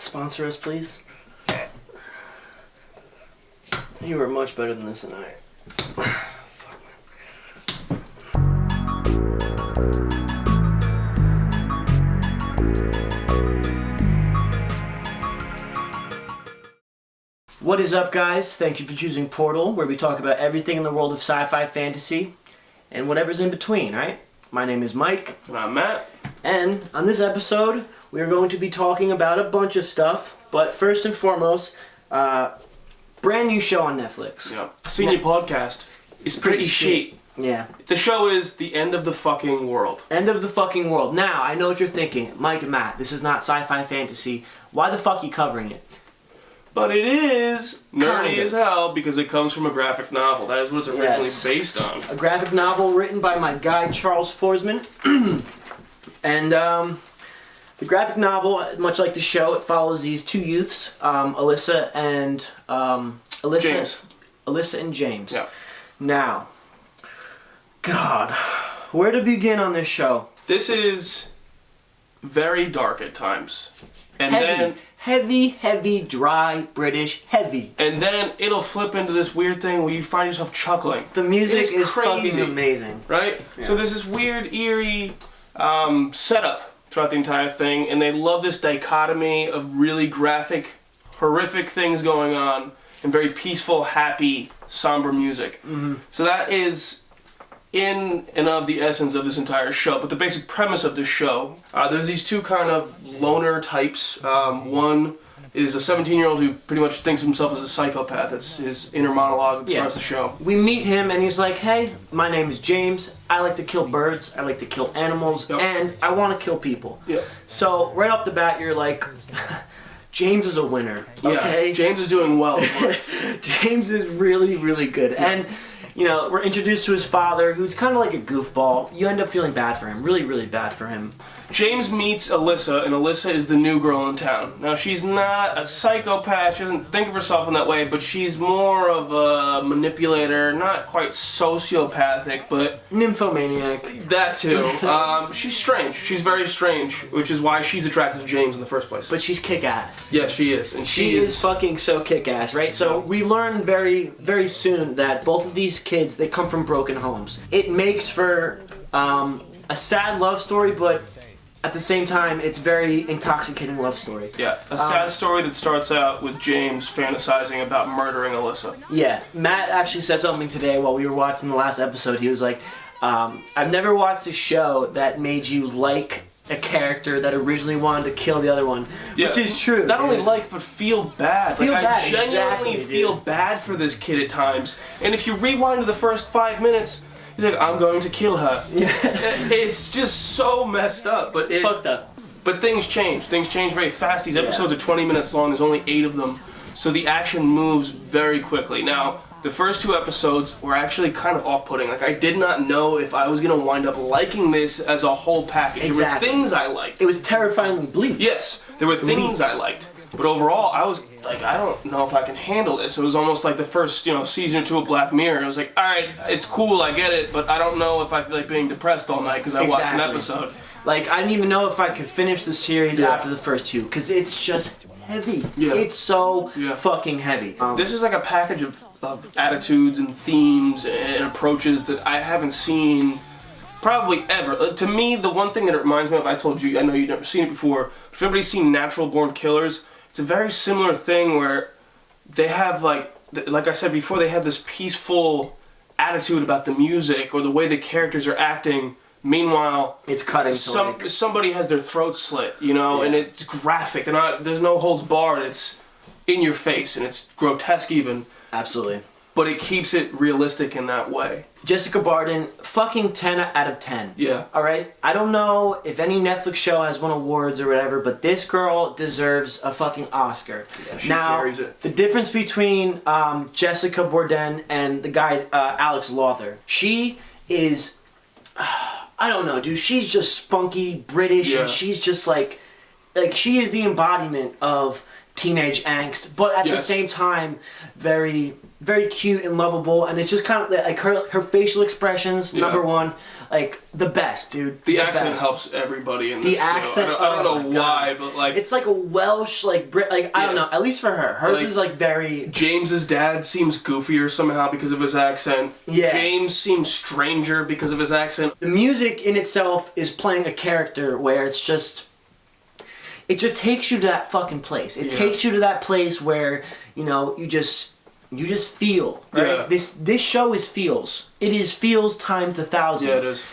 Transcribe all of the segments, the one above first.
sponsor us, please? You were much better than this tonight. Fuck, man. What is up, guys? Thank you for choosing Portal, where we talk about everything in the world of sci-fi, fantasy, and whatever's in between, right? My name is Mike. And I'm Matt. And on this episode, we are going to be talking about a bunch of stuff, but first and foremost, brand new show on Netflix. Yeah. Senior podcast is pretty shit. Yeah. The show is The End of the Fucking World. End of the fucking world. Now, I know what you're thinking. Mike and Matt, this is not sci-fi fantasy. Why the fuck are you covering it? But it is nerdy Kind of. as hell because it comes from a graphic novel. That is what it's originally Yes. based on. A graphic novel written by my guy, Charles Forsman. And the graphic novel, much like the show, it follows these two youths, Alyssa and James. Alyssa and James. Yeah. Now, God, where to begin on this show? This is very dark at times. And Heavy, dry, British, heavy. And then it'll flip into this weird thing where you find yourself chuckling. The music is crazy. fucking amazing. Right? Yeah. So there's this weird, eerie setup throughout the entire thing, and they love this dichotomy of really graphic, horrific things going on, and very peaceful, happy, somber music. Mm-hmm. So that is in and of the essence of this entire show. But the basic premise of this show, there's these two kind of loner types. One is a 17-year-old who pretty much thinks of himself as a psychopath. That's his inner monologue that starts the show. We meet him and he's like, hey, my name is James. I like to kill birds. I like to kill animals. Yep. And I want to kill people. Yep. So right off the bat, you're like, James is a winner. Okay? Yeah, James is doing well. James is really, really good. Yeah. And, you know, we're introduced to his father, who's kind of like a goofball. You end up feeling bad for him. Really, really bad for him. James meets Alyssa, and Alyssa is the new girl in town. Now, she's not a psychopath, she doesn't think of herself in that way, but she's more of a manipulator, not quite sociopathic, but... Nymphomaniac. That too. She's strange. She's very strange, which is why she's attracted to James in the first place. But she's kick-ass. Yeah, she is. And She is fucking so kick-ass, right? So we learn very, very soon that both of these kids, they come from broken homes. It makes for a sad love story, but at the same time, it's very intoxicating love story. Yeah, a sad story that starts out with James fantasizing about murdering Alyssa. Yeah, Matt actually said something today while we were watching the last episode. He was like, I've never watched a show that made you like a character that originally wanted to kill the other one, which is true. Not only like, but feel bad. Feel like, bad, I genuinely exactly, feel bad for this kid at times. And if you rewind to the first 5 minutes, he's like, I'm going to kill her. Yeah. It's just so messed up. But Fucked up. But things change. Things change very fast. These episodes are 20 minutes long. There's only 8 of them. So the action moves very quickly. Now, the first 2 episodes were actually kind of off-putting. Like, I did not know if I was going to wind up liking this as a whole package. Exactly. There were things I liked. It was terrifyingly bleak. Yes, there were things I liked. But overall, I was like, I don't know if I can handle this. It was almost like the first, season or 2 of Black Mirror. It was like, alright, it's cool, I get it, but I don't know if I feel like being depressed all night because I watched an episode. Like, I didn't even know if I could finish the series after the first 2, because it's just heavy. Yeah. It's so fucking heavy. This is like a package of attitudes and themes and approaches that I haven't seen probably ever. To me, the one thing that it reminds me of, I told you, I know you've never seen it before, but if everybody's seen Natural Born Killers, it's a very similar thing where they have, like I said before, they have this peaceful attitude about the music or the way the characters are acting. Meanwhile, it's cutting somebody has their throat slit, and it's graphic. There's no holds barred. It's in your face, and it's grotesque even. Absolutely. But it keeps it realistic in that way. Jessica Barden, fucking 10 out of 10. Yeah. Alright? I don't know if any Netflix show has won awards or whatever, but this girl deserves a fucking Oscar. Yeah, she carries it. The difference between Jessica Barden and the guy Alex Lothar, she is, I don't know, dude, she's just spunky, British, and she's just like she is the embodiment of teenage angst, but at the same time, very very cute and lovable, and it's just kind of like her facial expressions. Number one, like the best, dude. The accent helps everybody in this. The accent. I don't know why, but like it's like a Welsh, like Brit, like I don't know. At least for her, hers is like very. James's dad seems goofier somehow because of his accent. Yeah. James seems stranger because of his accent. The music in itself is playing a character where it just takes you to that fucking place. It takes you to that place where you just feel, right? Yeah. This show is feels. It is feels times 1,000. Yeah, it is.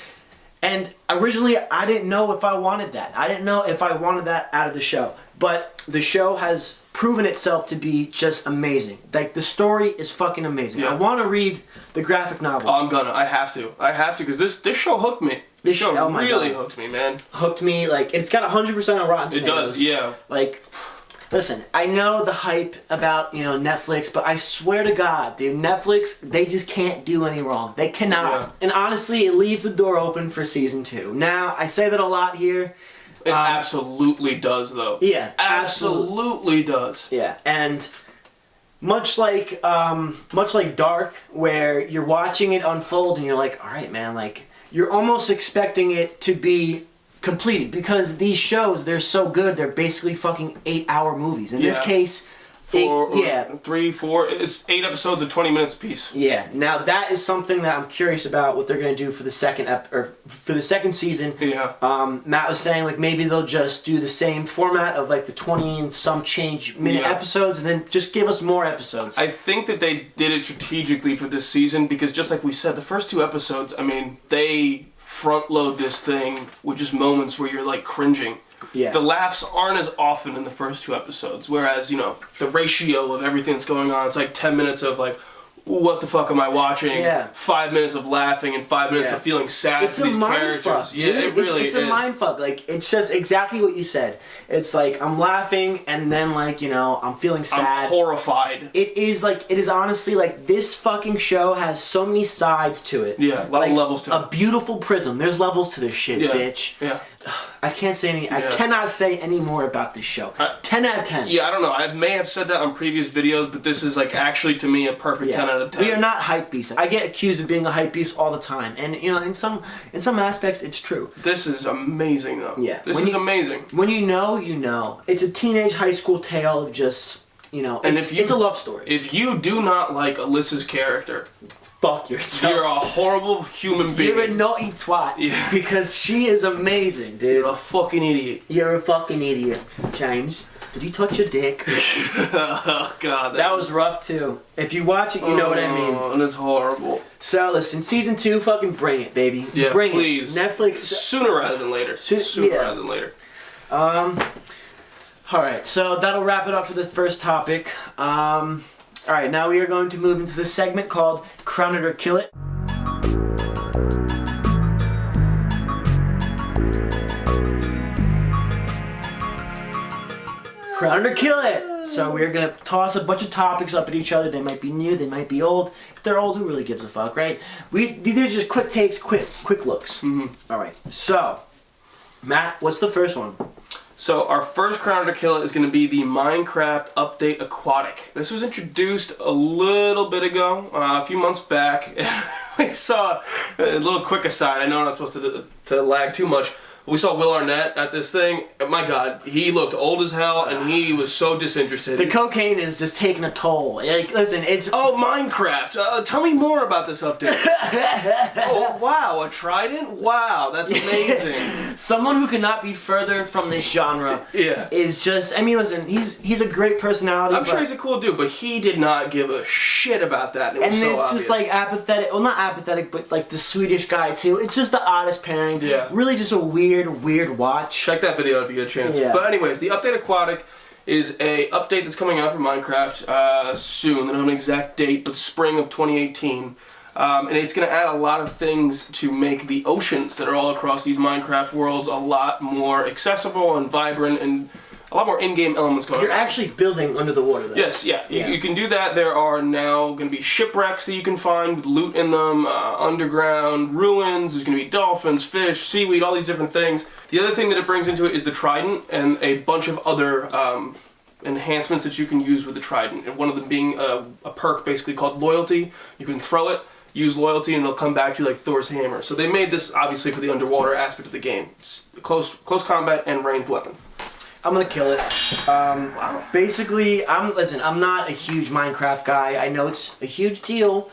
And originally, I didn't know if I wanted that. I didn't know if I wanted that out of the show. But the show has proven itself to be just amazing. Like, the story is fucking amazing. Yeah. I want to read the graphic novel. Oh, I have to, because this show hooked me. This show really hooked me, man. Hooked me, like, it's got 100% on Rotten Tomatoes. It does, yeah. Like, listen, I know the hype about, Netflix, but I swear to God, dude, Netflix, they just can't do any wrong. They cannot. Yeah. And honestly, it leaves the door open for season 2. Now, I say that a lot here. It absolutely does, though. Yeah. Absolutely does. Yeah, and much like Dark, where you're watching it unfold and you're like, all right, man, like, you're almost expecting it to be completed because these shows, they're so good, they're basically fucking 8-hour movies. In this case, 3, 4, it's 8 episodes of 20 minutes apiece. Yeah. Now that is something that I'm curious about what they're gonna do for the second season. Yeah. Matt was saying like maybe they'll just do the same format of like the 20 and some change minute episodes and then just give us more episodes. I think that they did it strategically for this season because just like we said, the first 2 episodes, I mean, they front load this thing with just moments where you're like cringing. Yeah. The laughs aren't as often in the first 2 episodes, whereas, the ratio of everything that's going on, it's like 10 minutes of like, what the fuck am I watching? Yeah. 5 minutes of laughing and 5 minutes of feeling sad for these characters. Fuck, dude. Yeah, it really is. It's a mind fuck. Like, it's just exactly what you said. It's like, I'm laughing and then like, I'm feeling sad. I'm horrified. It is honestly like, this fucking show has so many sides to it. Yeah, a lot of levels to it. A beautiful prism. There's levels to this shit, bitch. Yeah. I can't say any. I cannot say any more about this show. 10 out of 10. Yeah, I don't know. I may have said that on previous videos, but this is like actually to me a perfect 10 out of 10. We are not hype beasts. I get accused of being a hype beast all the time, and in some aspects, it's true. This is amazing, though. Yeah, this is amazing. When you know. It's a teenage high school tale of just it's a love story. If you do not like Alyssa's character, fuck yourself. You're a horrible human being. You're a naughty twat. Yeah. Because she is amazing, dude. You're a fucking idiot. You're a fucking idiot. James, did you touch your dick? Oh, God. That was rough, too. If you watch it, you know what I mean. And it's horrible. So, listen, season 2, fucking bring it, baby. Yeah, bring please. it. Netflix. Sooner rather than later. Sooner rather than later. Alright, so that'll wrap it up for the first topic. Alright, now we are going to move into the segment called Crown It or Kill It. Crown It or Kill It! So we're going to toss a bunch of topics up at each other. They might be new, they might be old. If they're old, who really gives a fuck, right? These are just quick takes, quick looks. Mm-hmm. Alright, so, Matt, what's the first one? So our first Crown It or Kill It is going to be the Minecraft update Aquatic. This was introduced a little bit ago, a few months back. We saw a little quick aside. I know I'm not supposed to lag too much. We saw Will Arnett at this thing. My God, he looked old as hell, and he was so disinterested. The cocaine is just taking a toll. Like, listen, it's... Oh, Minecraft. Tell me more about this update. Oh, wow, a trident? Wow, that's amazing. Someone who cannot be further from this genre yeah. is just... I mean, listen, he's a great personality. I'm sure he's a cool dude, but he did not give a shit about that. And it's just, like, apathetic. Well, not apathetic, but, like, the Swedish guy, too. It's just the oddest pairing. Yeah. Really just a weird watch. Check that video if you get a chance. Yeah. But anyways, the update Aquatic is a update that's coming out for Minecraft soon. They don't have an exact date, but spring of 2018. And it's going to add a lot of things to make the oceans that are all across these Minecraft worlds a lot more accessible and vibrant and a lot more in-game elements going on. You're actually building under the water, though. Yes, yeah. You can do that. There are now going to be shipwrecks that you can find with loot in them, underground ruins, there's going to be dolphins, fish, seaweed, all these different things. The other thing that it brings into it is the trident and a bunch of other enhancements that you can use with the Trident. And one of them being a perk basically called Loyalty. You can throw it, use Loyalty, and it'll come back to you like Thor's hammer. So they made this obviously for the underwater aspect of the game. It's close combat and ranged weapon. I'm gonna kill it. Basically, I'm not a huge Minecraft guy. I know it's a huge deal,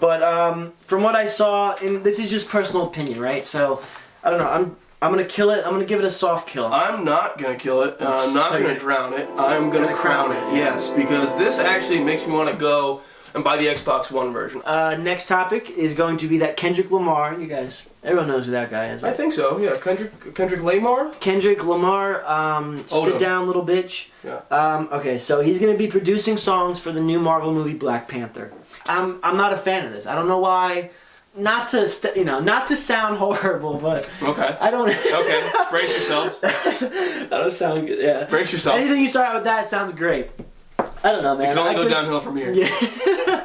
but from what I saw, and this is just personal opinion, right? So, I don't know. I'm gonna kill it. I'm gonna give it a soft kill. I'm not gonna kill it. I'm not gonna drown it. I'm gonna crown it. Yes, because this actually makes me want to go and buy the Xbox One version. Next topic is going to be that Kendrick Lamar. You guys, everyone knows who that guy is, right? I think so. Yeah, Kendrick Lamar. Kendrick Lamar. Sit down, little bitch. Yeah. Okay, so he's gonna be producing songs for the new Marvel movie Black Panther. I'm not a fan of this. I don't know why. Not to sound horrible, but okay. I don't. Okay, brace yourselves. That don't sound good. Yeah. Brace yourselves. Anything you start out with that sounds great. I don't know, man. You can only go downhill from here. Yeah.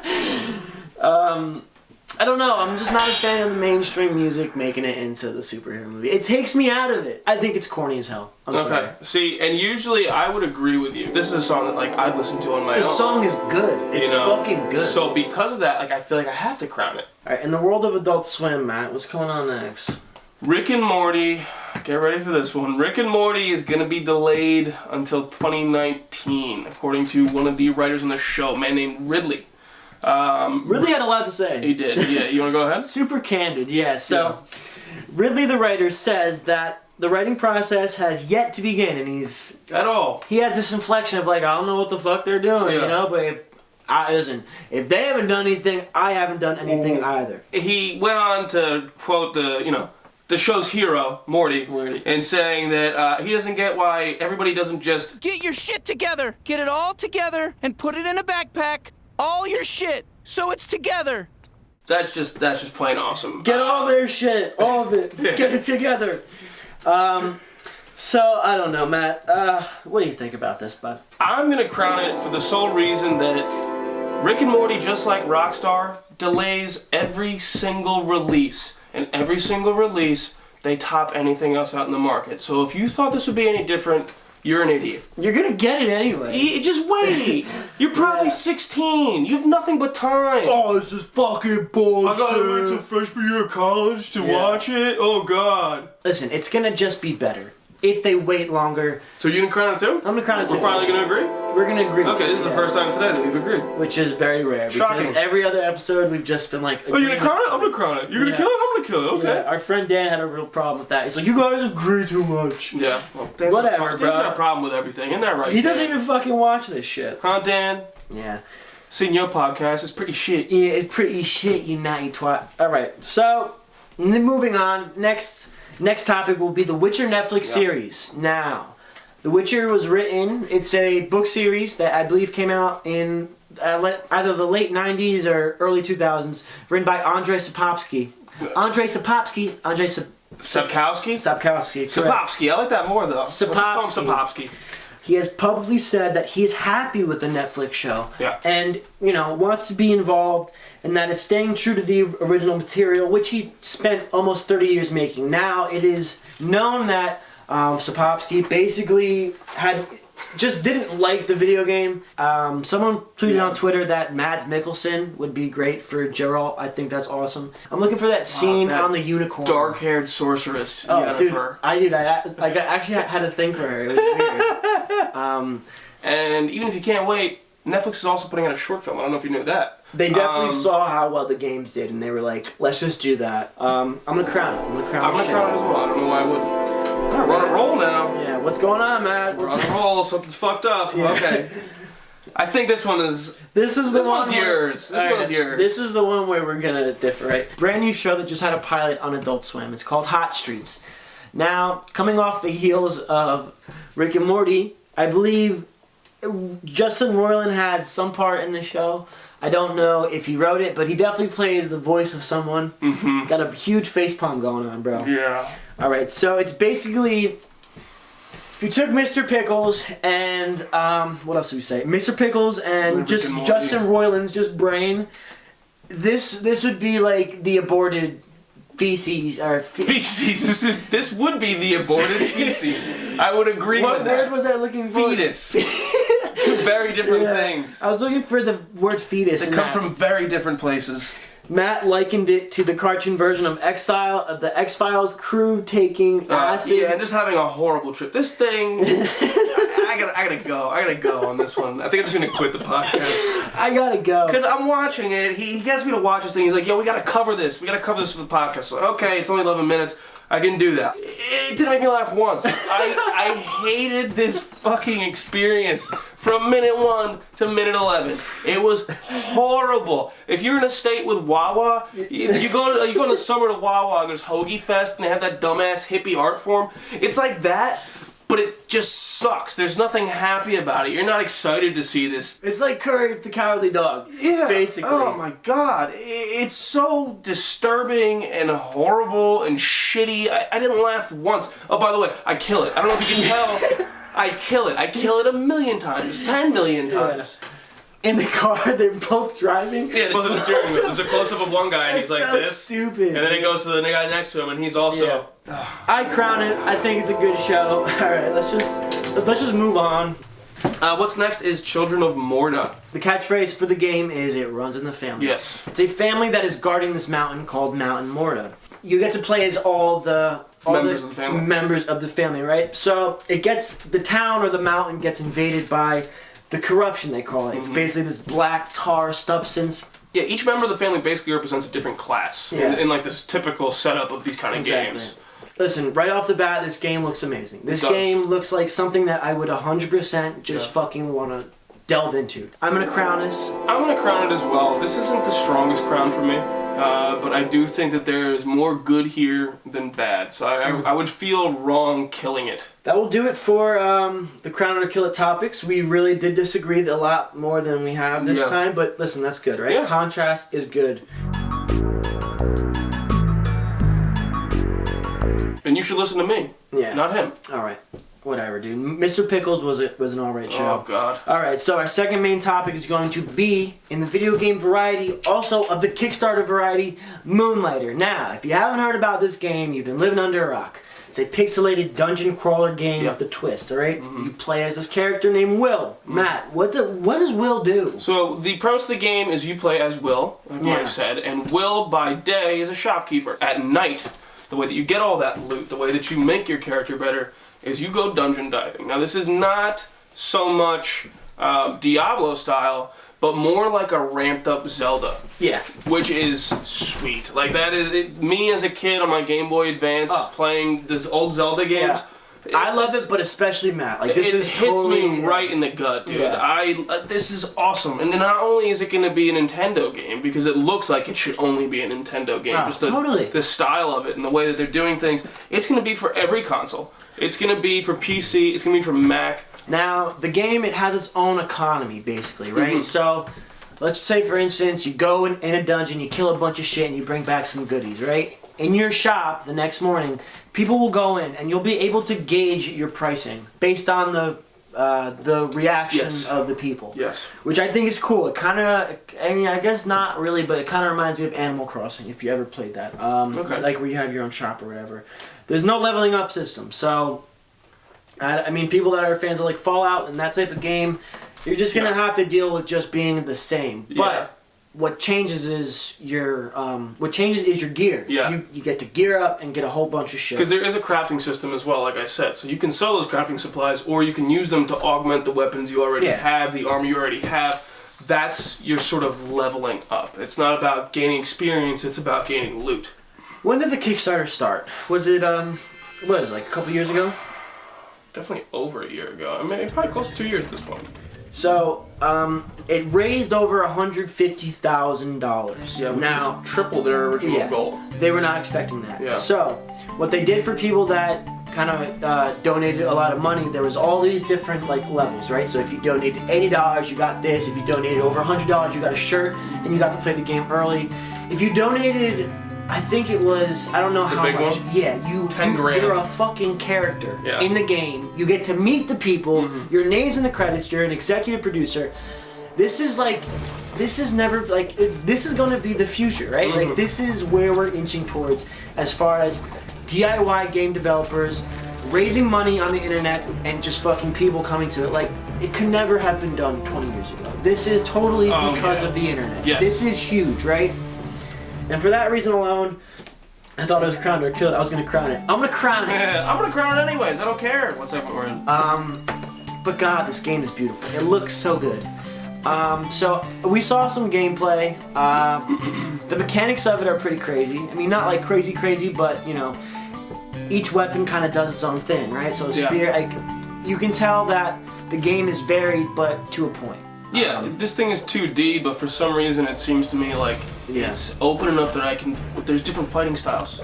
I don't know. I'm just not a fan of the mainstream music making it into the superhero movie. It takes me out of it. I think it's corny as hell. I'm sorry. See, and usually I would agree with you. This is a song that I'd listen to on my own. The song is good. It's fucking good. So because of that, I feel like I have to crown it. All right. In the world of Adult Swim, Matt, what's going on next? Rick and Morty. Get ready for this one. Rick and Morty is going to be delayed until 2019, according to one of the writers on the show, a man named Ridley. Ridley had a lot to say. He did, yeah. You want to go ahead? Super candid, yeah. So, Ridley, the writer, says that the writing process has yet to begin, and he has this inflection of I don't know what the fuck they're doing, but if they haven't done anything, I haven't done anything either. He went on to quote the show's hero, Morty, and saying that he doesn't get why everybody doesn't just get your shit together, get it all together, and put it in a backpack. All your shit, so it's together. That's just plain awesome. Get all their shit, all of it. Get it together. So I don't know, Matt. What do you think about this, bud? I'm gonna crown it for the sole reason that Rick and Morty, just like Rockstar, delays every single release, and every single release they top anything else out in the market. So if you thought this would be any different, you're an idiot. You're gonna get it anyway. Just wait. You're probably 16. You have nothing but time. Oh, this is fucking bullshit. I gotta wait till freshman year of college to watch it? Oh, God. Listen, it's gonna just be better if they wait longer. So you gonna crown it too? I'm gonna crown it too. We're finally gonna agree? We're gonna agree. Okay, this is the first time today that we've agreed. Which is very rare. Shocking. Because every other episode we've just been like... Oh, you're gonna crown it? I'm gonna crown it. You're gonna kill it? I'm gonna kill it. Okay. Yeah, our friend Dan had a real problem with that. He's like, you guys agree too much. Yeah. Well, whatever, bro. Dan's got a problem with everything. Isn't that right, He doesn't even fucking watch this shit. Huh, Dan? Yeah. Seeing your podcast is pretty shit. Yeah, it's pretty shit, you naughty twat. Alright, so, moving on. Next topic will be the Witcher Netflix series. Now, The Witcher was written, it's a book series that I believe came out in either the late 90s or early 2000s, written by Andrzej Sapkowski. Sapkowski? Sapkowski. I like that more though. Sapkowski. He has publicly said that he is happy with the Netflix show. Yeah. And, wants to be involved, and that is staying true to the original material, which he spent almost 30 years making. Now, it is known that Sapkowski basically didn't like the video game. Someone tweeted on Twitter that Mads Mikkelsen would be great for Geralt. I think that's awesome. I'm looking for that scene on the unicorn. Dark-haired sorceress, Yennefer. I actually had a thing for her. It was weird. And even if you can't wait, Netflix is also putting out a short film. I don't know if you knew that. They definitely saw how well the games did, and they were like, let's just do that. I'm going to crown it. I'm going to crown it as well. I don't know why I wouldn't. We're on a roll now. Yeah, what's going on, Matt? We're on a roll. Something's fucked up. Yeah. Okay. I think this one is... This one's yours. This is the one where we're going to differ, right? Brand new show that just had a pilot on Adult Swim. It's called Hot Streets. Now, coming off the heels of Rick and Morty, I believe Justin Roiland had some part in the show. I don't know if he wrote it, but he definitely plays the voice of someone. Mm-hmm. Got a huge facepalm going on, bro. Yeah. Alright, so it's basically... If you took Mr. Pickles and... what else do we say? Mr. Pickles and just Justin Roiland's brain, this would be like the aborted feces, or... Feces. This would be the aborted feces. I would agree with that. What word was I looking for? Fetus. Two very different things. I was looking for the word fetus. They come from very different places. Matt likened it to the cartoon version of the X-Files crew taking acid. Yeah, and just having a horrible trip. This thing, I gotta go on this one. I think I'm just gonna quit the podcast. I gotta go. Because I'm watching it. He gets me to watch this thing. He's like, yo, we gotta cover this. We gotta cover this for the podcast. So, okay, it's only 11 minutes. I can do that. It didn't make me laugh once. I hated this fucking experience from minute 1 to minute 11. It was horrible. If you're in a state with Wawa, you go in the summer to Wawa and there's Hoagie Fest and they have that dumbass hippie art form. It's like that, but it just sucks. There's nothing happy about it. You're not excited to see this. It's like Courage the Cowardly Dog. Yeah. Basically. Oh my god. It's so disturbing and horrible and shitty. I didn't laugh once. Oh, by the way, I kill it. I don't know if you can tell. I kill it. I kill it 1,000,000 times. 10 million times. Yeah. In the car, they're both driving. Yeah, both of the steering wheel. There's a close-up of one guy and he's like so this. Stupid. And then it goes to the guy next to him and he's also... Yeah. I crown it. I think it's a good show. Alright, let's just move on. What's next is Children of Morta. The catchphrase for the game is "It runs in the family." Yes. It's a family that is guarding this mountain called Mountain Morta. You get to play as all the members of the family. Members of the family, right? So the town or the mountain gets invaded by the corruption, they call it. It's basically this black tar substance. Yeah, each member of the family basically represents a different class in like this typical setup of these kind of games. Listen, right off the bat, this game looks amazing. This game looks like something that I would 100% just fucking want to delve into. I'm going to crown this. I'm going to crown it as well. This isn't the strongest crown for me, but I do think that there is more good here than bad. So I would feel wrong killing it. That will do it for the Crown It or Kill It topics. We really did disagree a lot more than we have this time, but listen, that's good, right? Yeah. Contrast is good. And you should listen to me, not him. All right. Whatever, dude. Mr. Pickles was an alright show. Oh, God. Alright, so our second main topic is going to be, in the video game variety, also of the Kickstarter variety, Moonlighter. Now, if you haven't heard about this game, you've been living under a rock. It's a pixelated dungeon crawler game with a twist, alright? You play as this character named Will. Matt, what does Will do? So, the premise of the game is you play as Will, like Mike said, and Will, by day, is a shopkeeper. At night, the way that you get all that loot, the way that you make your character better, is you go dungeon diving. Now, this is not so much Diablo style, but more like a ramped up Zelda. Yeah. Which is sweet. Like, that is me as a kid on my Game Boy Advance playing this old Zelda games. Yeah. I love it, but especially Matt. Like, this hits totally, me right in the gut, dude. Yeah. This is awesome. And then not only is it going to be a Nintendo game, because it looks like it should only be a Nintendo game. Oh, just totally. The style of it and the way that they're doing things. It's going to be for every console. It's going to be for PC. It's going to be for Mac. Now, the game, it has its own economy, basically, right? So, let's say, for instance, you go in a dungeon, you kill a bunch of shit, and you bring back some goodies, right? In your shop, the next morning, people will go in, and you'll be able to gauge your pricing based on the reaction of the people. Yes. Which I think is cool. It kind of, I mean, I guess not really, but it kind of reminds me of Animal Crossing, if you ever played that. Like where you have your own shop or whatever. There's no leveling up system, so I mean, people that are fans of like Fallout and that type of game, you're just gonna have to deal with just being the same. But what changes is your gear. Yeah. You get to gear up and get a whole bunch of shit. Because there is a crafting system as well, like I said. So you can sell those crafting supplies, or you can use them to augment the weapons you already have, the armor you already have. That's your sort of leveling up. It's not about gaining experience, it's about gaining loot. When did the Kickstarter start? Was it, what is it, like a couple years ago? Definitely over a year ago. I mean, probably close to 2 years at this point. So, it raised over $150,000. Yeah, which now, was triple their original goal. They were not expecting that. Yeah. So, what they did for people that kind of donated a lot of money, there was all these different like levels, right? So if you donated $80, you got this. If you donated over $100, you got a shirt, and you got to play the game early. If you donated, I think it was, I don't know how big much. One? Yeah, 10 grand. You're a fucking character in the game. You get to meet the people. Your name's in the credits. You're an executive producer. This is like, this is never like, this is going to be the future, right? Like this is where we're inching towards as far as DIY game developers raising money on the internet and just fucking people coming to it. Like, it could never have been done 20 years ago. This is totally because of the internet. Yes. This is huge, right? And for that reason alone, I thought it was crowned or killed. I was gonna crown it. I'm gonna crown it. I'm gonna crown it anyways. I don't care what segment we're in. But God, this game is beautiful. It looks so good. So we saw some gameplay. The mechanics of it are pretty crazy. I mean, not like crazy, but you know, each weapon kind of does its own thing, right? So a spear, like, you can tell that the game is varied, but to a point. Yeah, this thing is 2D, but for some reason it seems to me like it's open enough that there's different fighting styles.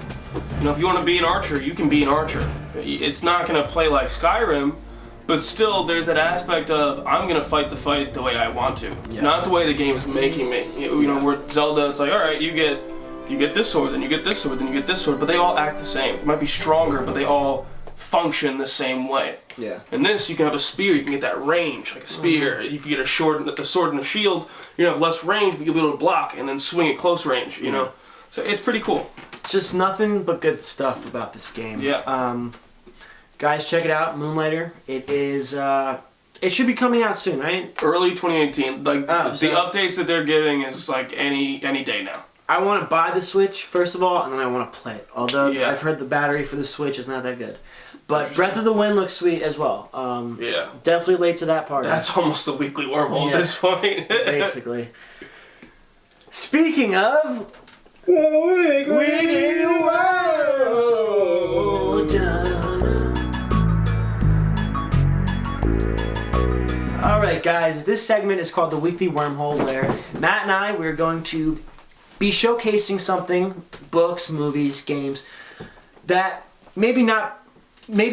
You know, if you want to be an archer, you can be an archer. It's not going to play like Skyrim, but still there's that aspect of I'm going to fight the fight the way I want to. Not the way the game is making me. You know, where Zelda, it's like, alright, you get this sword, then you get this sword, then you get this sword, but they all act the same. They might be stronger, but they all function the same way. Yeah. And this, you can have a spear, you can get that range, like a spear. You can get a sword and a shield. You have less range, but you'll be able to block and then swing at close range, you know? So it's pretty cool. Just nothing but good stuff about this game. Yeah. Guys, check it out, Moonlighter. It is, it should be coming out soon, right? Early 2018. Like, the updates that they're giving is like any day now. I want to buy the Switch, first of all, and then I want to play it. Although I've heard the battery for the Switch is not that good. But Breath of the Wind looks sweet as well. Definitely late to that party. That's almost a weekly wormhole at this point. Basically. Speaking of... Weekly World! Alright guys, this segment is called the Weekly Wormhole, where Matt and I, we're going to be showcasing something, books, movies, games, that maybe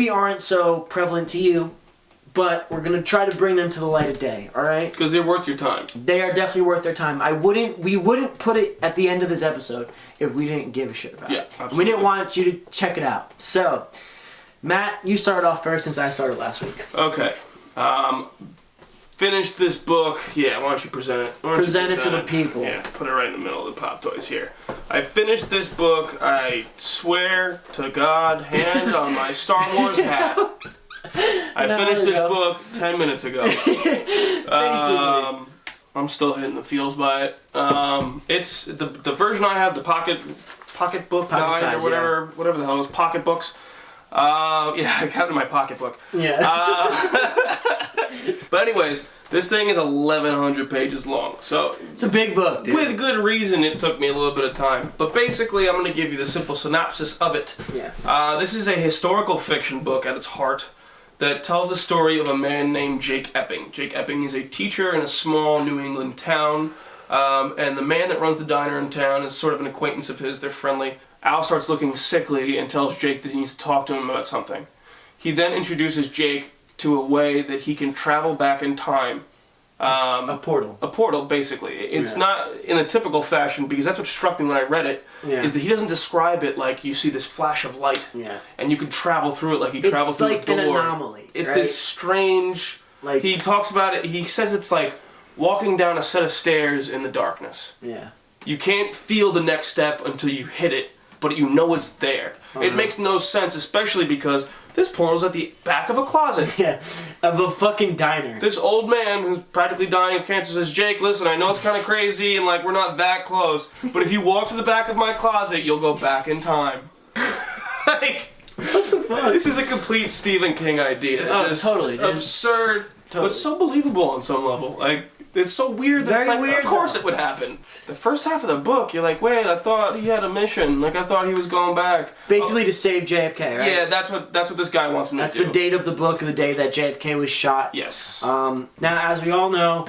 aren't so prevalent to you, but we're gonna try to bring them to the light of day. All right? Because they're worth your time. They are definitely worth their time. We wouldn't put it at the end of this episode if we didn't give a shit about it. Absolutely. We didn't want you to check it out. So, Matt, you started off first since I started last week. Okay. Finished this book. Yeah, why don't you present it? Present it to the people. Yeah, put it right in the middle of the pop toys here. I finished this book, I swear to God, hand on my Star Wars hat. I finished this book 10 minutes ago. I'm still hitting the feels by it. It's the version I have, the pocket book guide size, or whatever the hell it is, pocket books. I got it in my pocketbook. But anyways, this thing is 1,100 pages long, so it's a big book, dude. With good reason, it took me a little bit of time. But basically, I'm going to give you the simple synopsis of it. This is a historical fiction book at its heart that tells the story of a man named Jake Epping. Jake Epping is a teacher in a small New England town, and the man that runs the diner in town is sort of an acquaintance of his. They're friendly. Al starts looking sickly and tells Jake that he needs to talk to him about something. He then introduces Jake to a way that he can travel back in time. A portal. A portal, basically. It's not in a typical fashion, because that's what struck me when I read it, is that he doesn't describe it like you see this flash of light, and you can travel through it like you travel through a door. It's like an anomaly, It's this strange... Like, he talks about it, he says it's like walking down a set of stairs in the darkness. You can't feel the next step until you hit it, but you know it's there. It makes no sense, especially because this portal's at the back of a closet. Of a fucking diner. This old man who's practically dying of cancer says, Jake, listen, I know it's kind of crazy and like we're not that close, but if you walk to the back of my closet, you'll go back in time. Like, what the fuck? This is a complete Stephen King idea. Just totally, dude. Absurd, but so believable on some level. Like, it's so weird that it's like, weird, of course it would happen. The first half of the book, you're like, wait, I thought he had a mission. Like, I thought he was going back. Basically to save JFK, right? Yeah, that's what this guy wants him to do. That's the date of the book, the day that JFK was shot. Yes. Now, as we all know,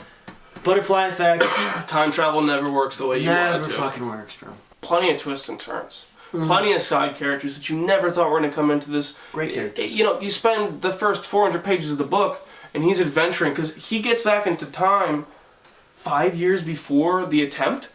butterfly effect. Time travel never works the way you want it to. Never fucking works, bro. Plenty of twists and turns. Plenty of side characters that you never thought were going to come into this. Great characters. You know, you spend the first 400 pages of the book, and he's adventuring, because he gets back into time 5 years before the attempt.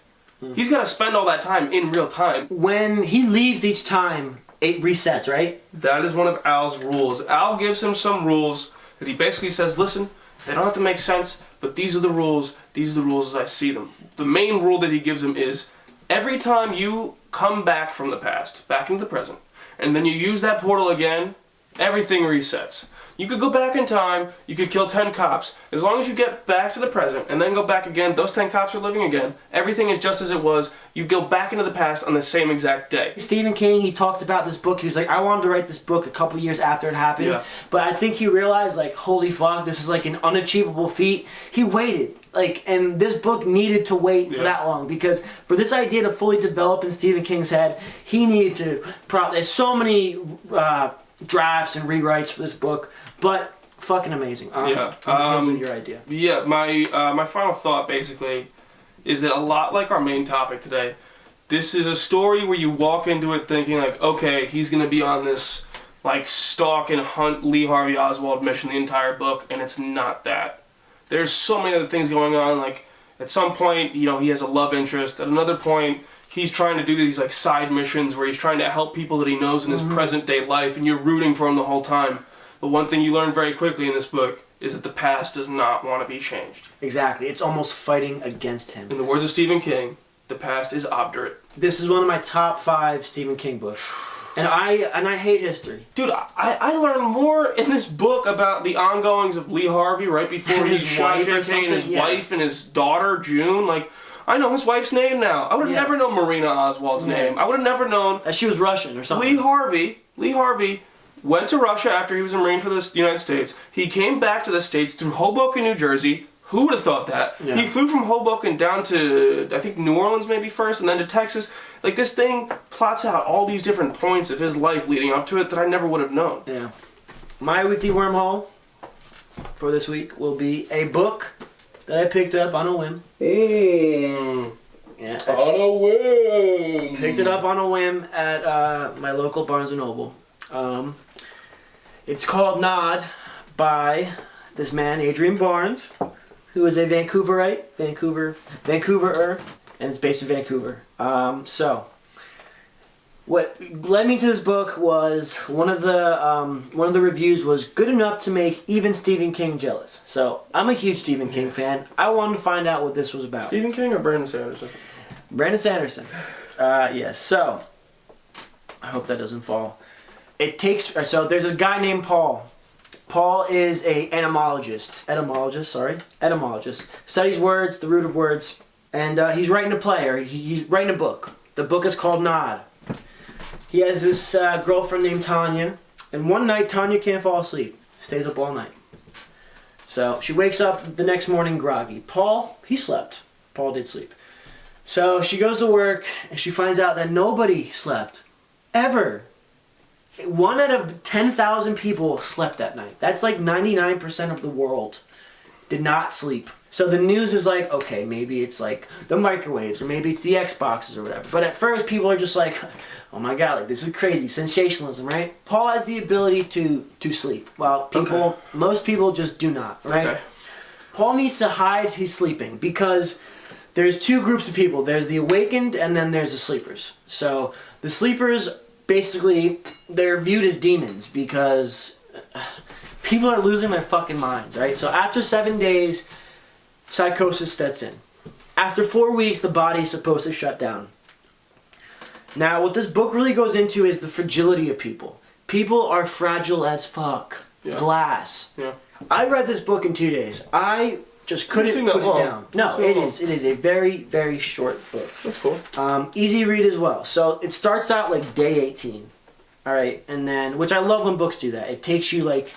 He's got to spend all that time in real time. When he leaves each time, it resets, right? That is one of Al's rules. Al gives him some rules that he basically says, listen, they don't have to make sense, but these are the rules. These are the rules as I see them. The main rule that he gives him is, every time you come back from the past, back into the present, and then you use that portal again, everything resets. You could go back in time, you could kill 10 cops. As long as you get back to the present and then go back again, those 10 cops are living again. Everything is just as it was. You go back into the past on the same exact day. Stephen King, he talked about this book. He was like, I wanted to write this book a couple years after it happened. Yeah. But I think he realized, like, holy fuck, this is like an unachievable feat. He waited. Like, and this book needed to wait for that long, because for this idea to fully develop in Stephen King's head, he needed to there's so many drafts and rewrites for this book, but fucking amazing. Your idea. Yeah, my final thought basically is that a lot like our main topic today, this is a story where you walk into it thinking like, okay, he's gonna be on this like stalk and hunt Lee Harvey Oswald mission the entire book, and it's not that. There's so many other things going on. Like at some point, you know, he has a love interest. At another point, he's trying to do these like side missions where he's trying to help people that he knows in his present day life, and you're rooting for him the whole time. But one thing you learn very quickly in this book is that the past does not want to be changed. Exactly. It's almost fighting against him. In the words of Stephen King, the past is obdurate. This is one of my top 5 Stephen King books. And I hate history. Dude, I learned more in this book about the ongoings of Lee Harvey right before And he his shot wife or JFK and his something? Yeah. wife and his daughter, June. Like, I know his wife's name now. I would have never known Marina Oswald's name. I would have never known That she was Russian or something. Lee Harvey went to Russia after he was a Marine for the United States. He came back to the States through Hoboken, New Jersey. Who would have thought that? Yeah. He flew from Hoboken down to, I think, New Orleans maybe first, and then to Texas. Like, this thing plots out all these different points of his life leading up to it that I never would have known. Yeah. My weekly wormhole for this week will be a book that I picked up on a whim. Yeah. On a whim. Picked it up on a whim at my local Barnes & Noble. It's called Nod by this man, Adrian Barnes, who is a Vancouverer, and it's based in Vancouver. So, what led me to this book was one of the reviews was good enough to make even Stephen King jealous. So, I'm a huge Stephen King fan. I wanted to find out what this was about. Stephen King or Brandon Sanderson? Brandon Sanderson. Yes. So, I hope that doesn't fall. So there's a guy named Paul. Paul is a etymologist. Studies words, the root of words, and he's writing a play, or he's writing a book. The book is called Nod. He has this girlfriend named Tanya, and one night Tanya can't fall asleep. Stays up all night. So she wakes up the next morning groggy. Paul, he slept. Paul did sleep. So she goes to work, and she finds out that nobody slept. Ever. 1 out of 10,000 people slept that night. That's like 99% of the world did not sleep. So the news is like, okay, maybe it's like the microwaves, or maybe it's the Xboxes or whatever. But at first people are just like, oh my god, like this is crazy, sensationalism, right? Paul has the ability to sleep, while most people just do not, right? Okay. Paul needs to hide his sleeping because there's 2 groups of people. There's the awakened and then there's the sleepers. So the sleepers, basically, they're viewed as demons because people are losing their fucking minds, right? So after 7 days, psychosis sets in. After 4 weeks, the body's supposed to shut down. Now, what this book really goes into is the fragility of people. People are fragile as fuck. Yeah. Glass. Yeah. I read this book in 2 days. I just couldn't put it down. No, it is a very, very short book. That's cool. Easy read as well. So it starts out like day 18. Alright, and then, which I love when books do that. It takes you like,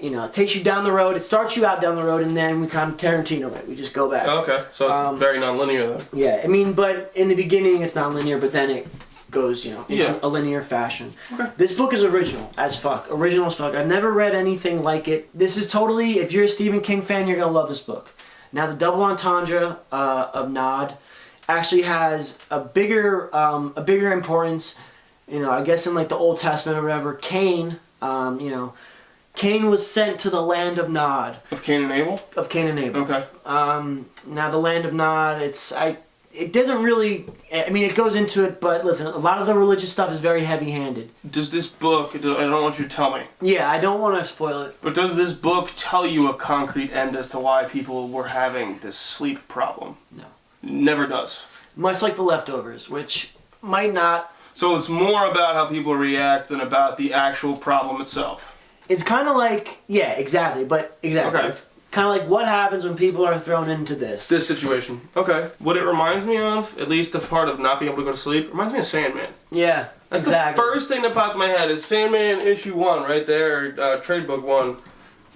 it takes you down the road. It starts you out down the road, and then we kind of Tarantino it. We just go back. Oh, okay, so it's very non-linear then. Yeah, I mean, but in the beginning it's non-linear, but then it goes, into a linear fashion. Okay. This book is original as fuck. Original as fuck. I've never read anything like it. This is totally, if you're a Stephen King fan, you're going to love this book. Now, the double entendre of Nod actually has a bigger importance, I guess in like the Old Testament or whatever. Cain, Cain was sent to the land of Nod. Of Cain and Abel? Of Cain and Abel. Okay. Now, the land of Nod, it doesn't really, it goes into it, but listen, a lot of the religious stuff is very heavy-handed. Does this book, I don't want you to tell me. Yeah, I don't want to spoil it. But does this book tell you a concrete end as to why people were having this sleep problem? No. Never does. Much like The Leftovers, which might not So it's more about how people react than about the actual problem itself. It's kind of like, yeah, exactly, but exactly. Okay. It's kind of like what happens when people are thrown into this. This situation. Okay. What it reminds me of, at least the part of not being able to go to sleep, reminds me of Sandman. Yeah, That's exactly. the first thing that popped in my head is Sandman issue 1 right there, trade book 1.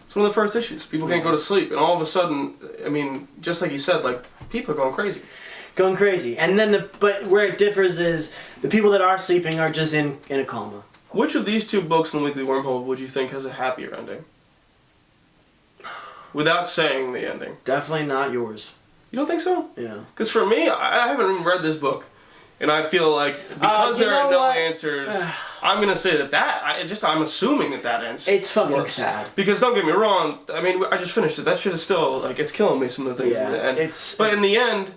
It's one of the first issues. People can't go to sleep, and all of a sudden, I mean, just like you said, like, people are going crazy. Going crazy. And then but where it differs is the people that are sleeping are just in a coma. Which of these 2 books in the Weekly Wormhole would you think has a happier ending? Without saying the ending. Definitely not yours. You don't think so? Yeah. Because for me, I haven't even read this book. And I feel like, because there are no answers, I'm going to say I'm assuming that ends. It's fucking works. sad. Because don't get me wrong, I mean, I just finished it. That shit is still, like, it's killing me, some of the things. Yeah, but in the end...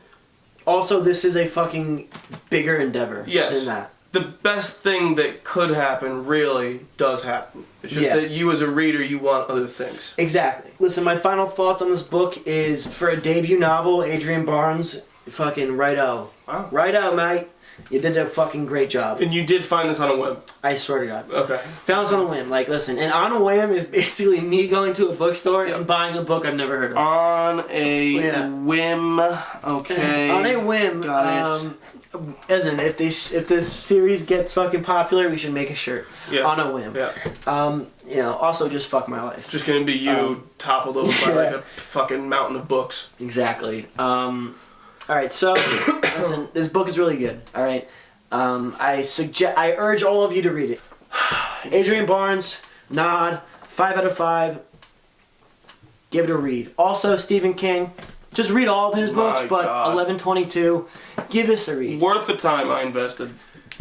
Also, this is a fucking bigger endeavor than that. The best thing that could happen really does happen. It's just that you as a reader, you want other things. Exactly. Listen, my final thoughts on this book is, for a debut novel, Adrian Barnes, fucking righto. Wow. Righto, mate. You did a fucking great job. And you did find this on a whim. I swear to God. Okay. Found this on a whim. Like, listen, and on a whim is basically me going to a bookstore and buying a book I've never heard of. On a whim. Okay. On a whim. Got it. Listen, if this series gets fucking popular, we should make a shirt. Yeah. On a whim. Yeah. You know, also just fuck my life. Just gonna be you toppled over by like a fucking mountain of books. Exactly. Alright, so listen, this book is really good. Alright. I urge all of you to read it. Adrian Barnes, nod, 5 out of 5. Give it a read. Also, Stephen King. Just read all of his books, but 1122. Give us a read. Worth the time I invested.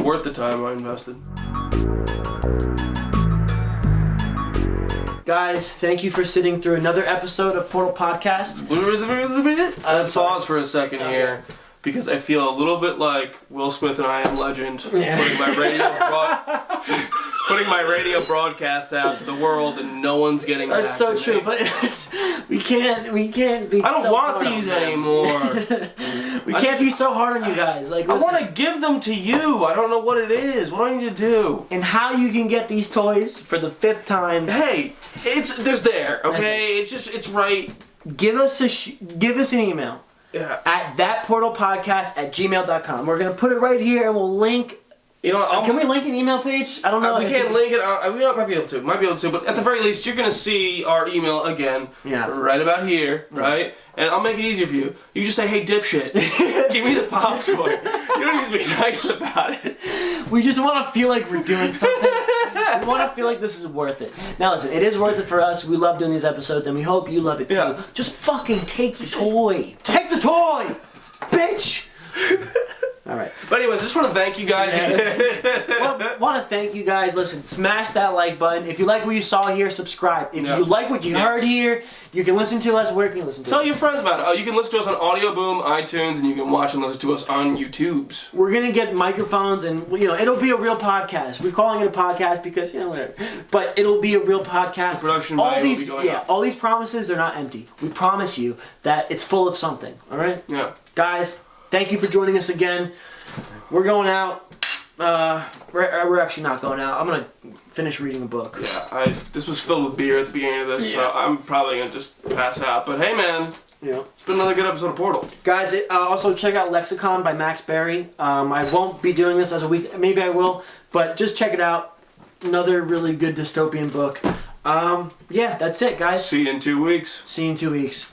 Worth the time I invested. Guys, thank you for sitting through another episode of Portal Podcast. Let's pause for a second here, because I feel a little bit like Will Smith and I Am Legend, putting my radio broadcast out to the world, and no one's getting back That's so to true, me. but we can't be. I don't so want hard these on them. anymore. We can't be so hard on you guys. Like, I listen. want to give them to you. I don't know what it is. What do I need to do? And how you can get these toys for the 5th time. Hey, there's there. Okay, it's right. Give us an email. Yeah. At thatportalpodcast@gmail.com. We're gonna put it right here, and we'll link. You know, Can we link an email page? I don't know. We can't link it. We might be able to. But at the very least, you're gonna see our email again. Yeah. Right about here. Right. And I'll make it easier for you. You just say, "Hey, dipshit, give me the pop toy." You don't need to be nice about it. We just want to feel like we're doing something. We want to feel like this is worth it. Now listen, it is worth it for us. We love doing these episodes, and we hope you love it too. Yeah. Just fucking take the toy. Take the toy, bitch. All right. But anyways, I just want to thank you guys again. Want to thank you guys. Listen, smash that like button. If you like what you saw here, subscribe. If you like what you heard here, you can listen to us. Where can you listen to us? Tell your friends about it. You can listen to us on Audio Boom, iTunes, and you can watch and listen to us on YouTubes. We're gonna get microphones, and it'll be a real podcast. We're calling it a podcast because whatever. But it'll be a real podcast. The production value will be going up. All these promises, they're not empty. We promise you that it's full of something. All right. Yeah. Guys, thank you for joining us again. We're going out. We're actually not going out. I'm gonna finish reading a book. Yeah, this was filled with beer at the beginning of this, so I'm probably gonna just pass out. But hey, man, it's been another good episode of Portal. Guys, also check out Lexicon by Max Berry. I won't be doing this as a week. Maybe I will, but just check it out. Another really good dystopian book. Yeah, that's it, guys. See you in 2 weeks. See you in 2 weeks.